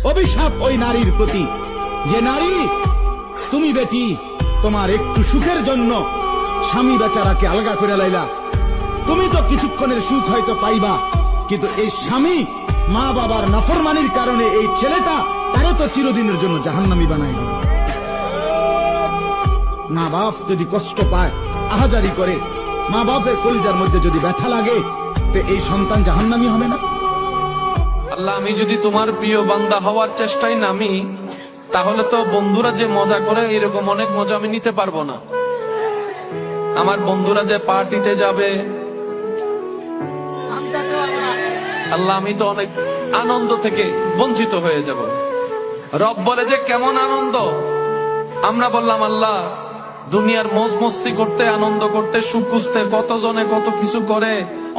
অভিশাপ ওই নারীর প্রতি যে নারী তুমি বেটি তোমার একটু সুখের জন্য স্বামী বেচারাকে আলগা করে লাইলা। তুমি তো কিছুক্ষণের সুখ হয়তো পাইবা, কিন্তু এই স্বামী মা বাবার নাফরমানির কারণে এই ছেলেটা তারে তো চিরদিনের জন্য জাহান্নামী বানাই দিবে। মা বাপ যদি কষ্ট পায়, আহাজারি করে, মা বাপের কলিজার মধ্যে যদি ব্যথা লাগে, তো এই সন্তান জাহান্নামী হবে না? আল্লাহ, আমি যদি তোমার প্রিয় বান্দা হওয়ার চেষ্টায় নামি, তাহলে তো বন্ধুরা যে মজা করে এরকম অনেক মজা আমি নিতে পারবো না। আমার বন্ধুরা যে পার্টিতে যাবে, আল্লাহ, আমি তো অনেক আনন্দ থেকে বঞ্চিত হয়ে যাব। রব বলে যে কেমন আনন্দ, আমরা বললাম আল্লাহ দুনিয়ার মজ মস্তি করতে, আনন্দ করতে, সুখ খুঁজতে কতজনে কত কিছু করে,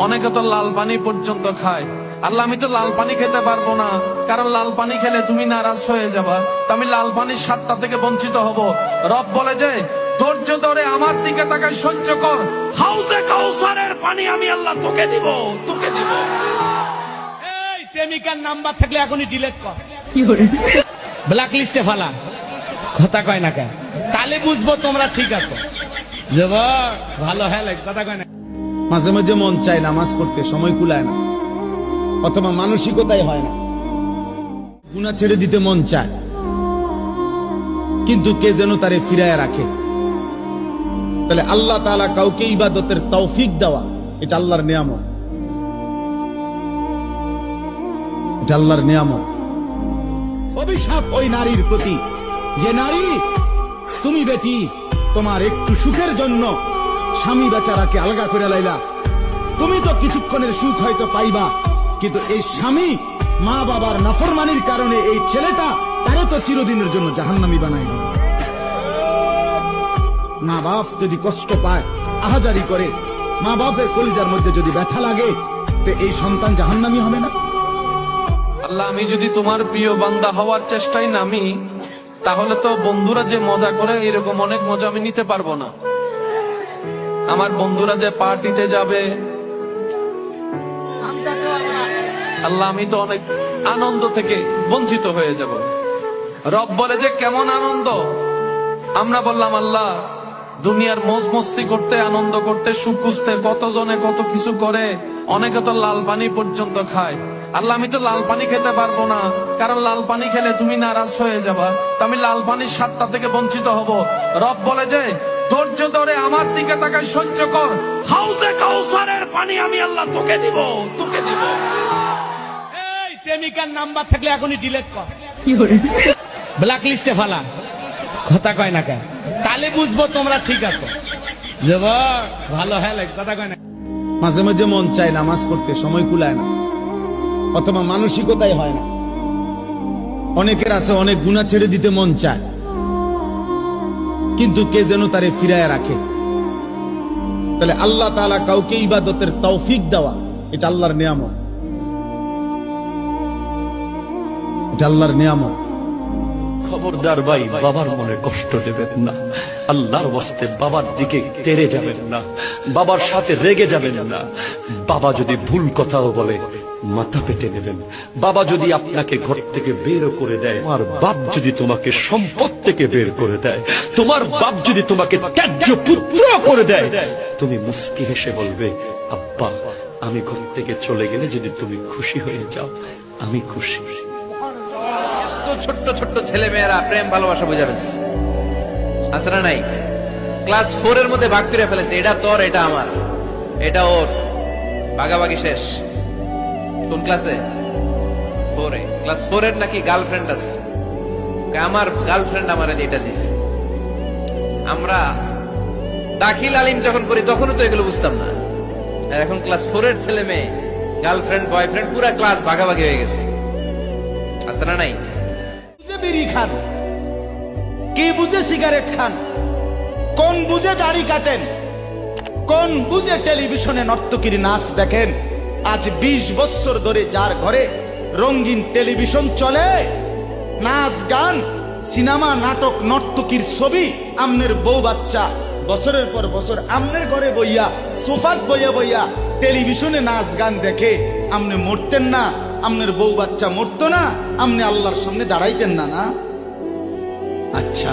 অনেকে তো লাল পানি পর্যন্ত খায়। আল্লাহ, আমি তো লাল পানি খেতে পারবো না, কারণ লাল পানি খেলে তুমি নারাজ হয়ে যাবা, তো আমি লাল পানির স্বাদটা থেকে বঞ্চিত হব। রব বলে যে ধৈর্য ধরে আমার দিকে তাকায় সহ্য কর, হাউজে কাউসারের পানি আমি আল্লাহ তোকে দিব, তোকে দিব। এই প্রেমিকার নাম্বার থাকলে এখনই ডিলিট কর, ব্ল্যাক লিস্টে ফালা। কথা কয় না কেন? তাহলে বুঝবো তোমরা ঠিক আছো। ভালো হ্যাঁ কথা কয় না। মাঝে মাঝে মন চায় নামাজ পড়তে, সময় কুলায় না, অথবা মানসিকতাই হয় না। গুনাহ ছেড়ে দিতে মন চায়, কিন্তু কে যেন তারে ফিরায় রাখে। তাহলে আল্লাহ তাআলা কাউকে ইবাদতের তৌফিক দেওয়া, এটা আল্লাহর নিয়ামত, এটা আল্লাহর নিয়ামত। অভিশাপ ওই নারীর প্রতি যে নারী তুমি বেটি তোমার একটু সুখের জন্য স্বামী বেচারাকে আলগা করে লাইলা। তুমি তো কিছুক্ষণের সুখ হয়তো পাইবা, কিন্তু এই স্বামী মা বাবার নাফরমানির কারণে এই ছেলেটা তারে তো চিরদিনের জন্য জাহান্নামী বানাই দিবে। মা বাপ যদি কষ্ট পায়, আহাজারি করে, মা বাপের কলিজার মধ্যে যদি ব্যথা লাগে, তো এই সন্তান জাহান্নামী হবে না? আল্লাহ, আমি যদি তোমার প্রিয় বান্দা হওয়ার চেষ্টায় নামি, তাহলে তো বন্ধুরা যে মজা করে এরকম অনেক মজা আমি নিতে পারবো না। আমার বন্ধুরা যে পার্টিতে যাবে, আল্লাহ, আমি তো অনেক আনন্দ থেকে বঞ্চিত হয়ে যাব। রব বলে যে কেমন আনন্দ, আমরা বললাম আল্লাহ দুনিয়ার মজ মস্তি করতে, আনন্দ করতে, সুখ খুঁজতে কতজনে কত কিছু করে, অনেকে তো লাল পানি পর্যন্ত খায়। আল্লাহ, আমি তো লাল পানি খেতে পারবো না, কারণ লাল পানি খেলে তুমি নারাজ হয়ে যাবা, তো আমি লাল পানির স্বাদটা থেকে বঞ্চিত হব। রব বলে যে ধৈর্য ধরে আমার দিকে তাকায় সহ্য কর, হাউজে কাউসারের পানি আমি আল্লাহ তোকে দিব, তোকে দিব। এই প্রেমিকার নাম্বার থাকলে এখনই ডিলিট কর, ব্ল্যাক লিস্টে ফালা। কথা কয় না কেন? তাহলে বুঝবো তোমরা ঠিক আছো। ভালো হ্যাঁ কথা কয় না। মাঝে মাঝে মন চায় নামাজ পড়তে, সময় কুলায় না, অথবা মানসিকতাই হয় না। অনেকের আছে অনেক গুনাহ ছেড়ে দিতে মন চায়, কিন্তু কে যেন তারে ফিরায় রাখে। তাহলে আল্লাহ তাআলা কাউকে ইবাদতের তৌফিক দেওয়া, এটা আল্লাহর নিয়ামত, এটা আল্লাহর নিয়ামত। খবরদার ভাই, বাবার মনে কষ্ট দেবেন না। আল্লাহর ওয়াস্তে বাবার দিকে তেড়ে যাবেন না, বাবার সাথে রেগে যাবেন না। বাবা যদি ভুল কথাও বলে মাথা পেতে নেবেন। বাবা যদি আপনাকে ঘর থেকে বের করে দেয়, তোমার বাপ যদি তোমাকে সম্পদ থেকে বের করে দেয়, তোমার বাপ যদি তোমাকে ত্যায্য পুত্র করে দেয়, তুমি মুস্কি হেসে বলবে আব্বা আমি ঘর থেকে চলে গেলে যদি তুমি খুশি হয়ে যাও, আমি খুশি। ছোট্ট ছোট্ট ছেলে মেয়েরা প্রেম ভালোবাসা বুঝে ফেলছে, আছে না নাই? ক্লাস 4 এর মধ্যে ভাগ করে ফেলেছে, এটা তোর, এটা আমার, এটা ওর, ভাগাভাগি শেষ। কোন ক্লাসে? 4 এ। ক্লাস 4 এর নাকি গার্লফ্রেন্ড আছে, আমার গার্লফ্রেন্ড আমার এটা দিছে। আমরা দাখিল আলিম যখন করি তখনও তো এগুলো বুঝতাম না। আর এখন ক্লাস 4 এর ছেলে মেয়ে গার্লফ্রেন্ড বয়ফ্রেন্ড পুরা ক্লাস ভাগাভাগি হয়ে গেছে, আছে না নাই? বিড়ি খান, কে বুঝে সিগারেট খান, কোন বুঝে দাড়ি কাটেন, কোন বুঝে টেলিভিশনে নর্তকীর নাচ দেখেন। আজ 20 বছর ধরে যার ঘরে রঙিন টেলিভিশন চলে, নাচ গান, সিনেমা, নাটক, নর্তকীর ছবি, আমনের বউ বাচ্চা বছরের পর বছর আমনের ঘরে বইয়া, সোফাত বইয়া বইয়া টেলিভিশনে নাচ গান দেখে, আমনে মরতেন না? আমনের বউ বাচ্চা মরতো না, আমনে আল্লাহর সামনে দাঁড়াইতেন না না? আচ্ছা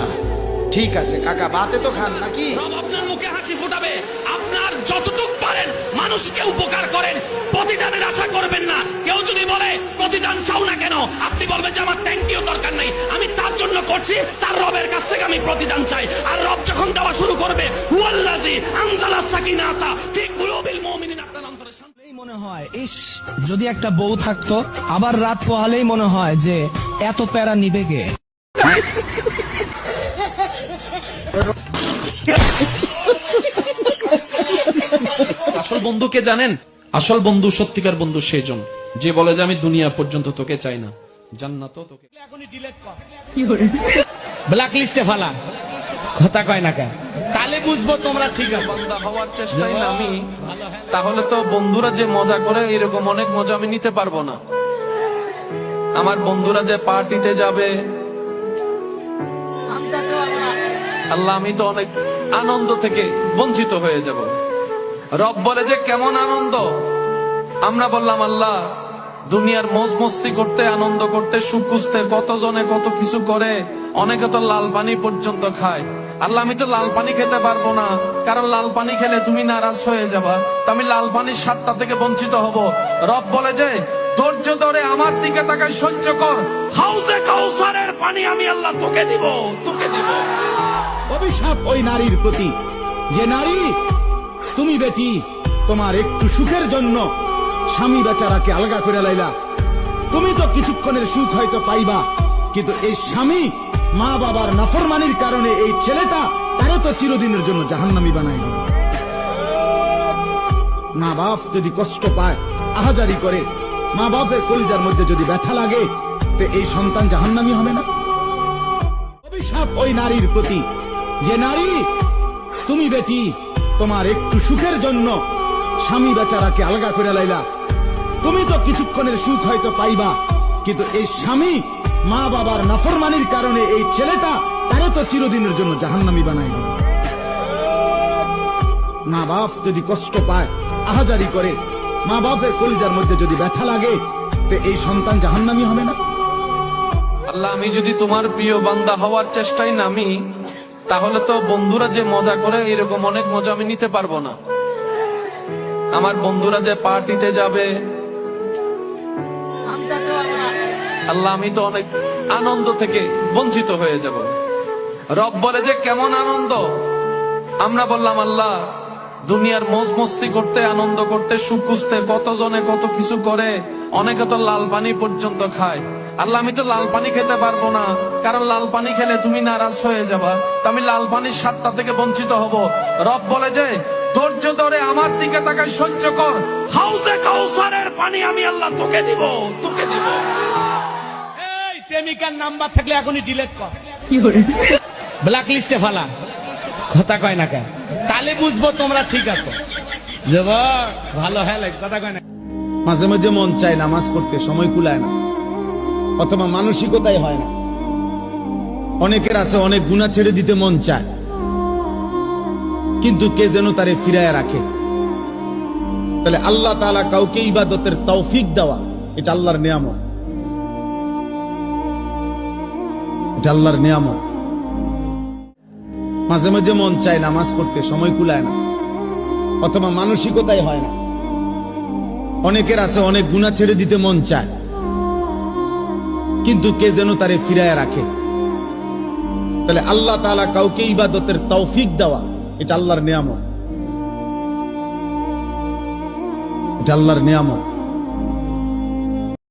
ঠিক আছে কাকা, ভাতে তো খান নাকি? রব আপনার মুখে হাসি ফুটাবে। আপনার যতটুক পারেন মানুষকে উপকার করেন, প্রতিদানের আশা করবেন না। কেউ যদি বলে প্রতিদান চাও না কেন, আপনি বলবেন যে আমার থ্যাংক ইউ দরকার নাই, আমি তার জন্য করছি, তার রবের কাছ থেকে আমি প্রতিদান চাই। আর রব যখন দেওয়া শুরু করবে, হুয়াল্লাযী আনজালা সাকিনাতা ফি কুলুবিল মুমিনিন, আপনার অন্তরে শান্তি মনে হয় ইস যদি একটা বউ থাকতো, আবার রাত পোহালেই মনে হয় যে এত প্যারা নিবে কে। আসল বন্ধুকে জানেন? আসল বন্ধু, সত্যিকার বন্ধু সেজন যে বলে যে আমি দুনিয়া পর্যন্ত তোকে চাই না, জান্নাতও তোকে। এখনই ডিলিট কর, ব্ল্যাক লিস্টে ফেলা। কথা কয় না কেন? তাহলে বুঝবো তোমরা ঠিক আছে। বান্দা হওয়ার চেষ্টাই না আমি, তাহলে তো বন্ধুরা যে মজা করে এরকম অনেক মজা আমি নিতে পারবো না। আমার বন্ধুরা যে পার্টিতে যাবে, আল্লাহ আমি তো অনেক আনন্দ থেকে বঞ্চিত হয়ে যাব। রব বলে যে কেমন আনন্দ, আমরা বললাম আল্লাহ দুনিয়ার মজ মস্তি করতে, আনন্দ করতে, সুখ খুঁজতে কতজনে কত কিছু করে, অনেকে তো লাল পানি পর্যন্ত খায়। আল্লাহ আমি তো লাল পানি খেতে পারবো না, কারণ লাল পানি খেলে তুমি নারাজ হয়ে যাবা, তো আমি লাল পানির স্বাদটা থেকে বঞ্চিত হব। রব বলে যে ধৈর্য ধরে আমার দিকে তাকায় সহ্য কর, হাউজে কাউসারের পানি আমি আল্লাহ তোকে দিব, তোকে দিব। অভিশাপ ওই নারীর প্রতি, যে নারী তুমি বেটি তোমার একটু সুখের জন্য স্বামী বেচারাকে আলগা করে লাইলা। তুমি তো কিছুক্ষণের সুখ হয়তো পাইবা, কিন্তু এই স্বামী মা বাবার নাফরমানির কারণে এই ছেলেটা তারে তো চিরদিনের জন্য জাহান্নামী বানাই দিল। মা বাপ যদি কষ্ট পায়, আহাজারি করে, মা বাপের কলিজার মধ্যে যদি ব্যথা লাগে, তো এই সন্তান জাহান্নামী হবে না? অভিশাপ ওই নারীর প্রতি, যে নারী তুমি বেটি তোমার একটু সুখের জন্য স্বামী বেচারাকে আলগা করে লাইলা। তুমি তো কিছুক্ষণের সুখ হয়তো পাইবা, কিন্তু এই স্বামী মা বাবার নাফরমানির কারণে এই ছেলেটা তারে তো চিরদিনের জন্য জাহান্নামী বানাই দিল। মা বাপ যদি কষ্ট পায়, আহাজারি করে, মা বাপের কলিজার মধ্যে যদি ব্যথা লাগে, তো এই সন্তান জাহান্নামী হবে না? আল্লাহ আমি যদি তোমার প্রিয় বান্দা হওয়ার চেষ্টাই নামি, তাহলে তো বন্ধুরা যে মজা করে এরকম অনেক মজা আমি নিতে পারবো না। আমার বন্ধুরা যে পার্টিতে যাবে, আল্লাহ আমি তো অনেক আনন্দ থেকে বঞ্চিত হয়ে যাব। রব বলে যে কেমন আনন্দ, আমরা বললাম আল্লাহ দুনিয়ার মজ মস্তি করতে, আনন্দ করতে, সুখ খুঁজতে কতজনে কত কিছু করে, অনেকে তো লাল পানি পর্যন্ত খায়। আল্লাহ আমি তো লাল পানি খেতে পারবো না, কারণ লাল পানি খেলে তুমি নারাজ হয়ে যাবা, তো আমি লাল পানির স্বাদটা থেকে বঞ্চিত হব। রব বলে যে ধৈর্য ধরে আমার দিকে তাকায় সহ্য কর, হাউজে কাউসারের পানি আমি আল্লাহ তোকে দিব, তোকে দিব। এই প্রেমিকার নাম্বার থাকলে এখনই ডিলিট কর, ব্ল্যাক লিস্টে ফেলা। কথা কয় না কেন? তাহলে বুঝবো তোমরা ঠিক আছে। যুবক ভালো হ্যাঁ লাগে, কথা কয় না। মাঝে মাঝে মন চায় নামাজ পড়তে, সময় কুলায় না, অথবা মানসিকতাই হয় না। অনেকের আছে অনেক গুনাহ ছেড়ে দিতে মন চায়, কিন্তু কে যেন তারে ফিরায় রাখে। তাহলে আল্লাহ তাআলা কাউকে ইবাদতের তৌফিক দেওয়া, এটা আল্লাহর নিয়ামত, এটা আল্লাহর নিয়ামত। মাঝে মাঝে মন চায় নামাজ পড়তে, সময় কুলায় না, অথবা মানসিকতাই হয় না। অনেকের আছে অনেক গুনাহ ছেড়ে দিতে মন চায়, কিন্তু কে যেন তারে ফিরায় রাখে। তাহলে আল্লাহ তাআলা কাউকে ইবাদতের তৌফিক দেওয়া, এটা আল্লাহর নিয়ামত, এটা আল্লাহর নিয়ামত।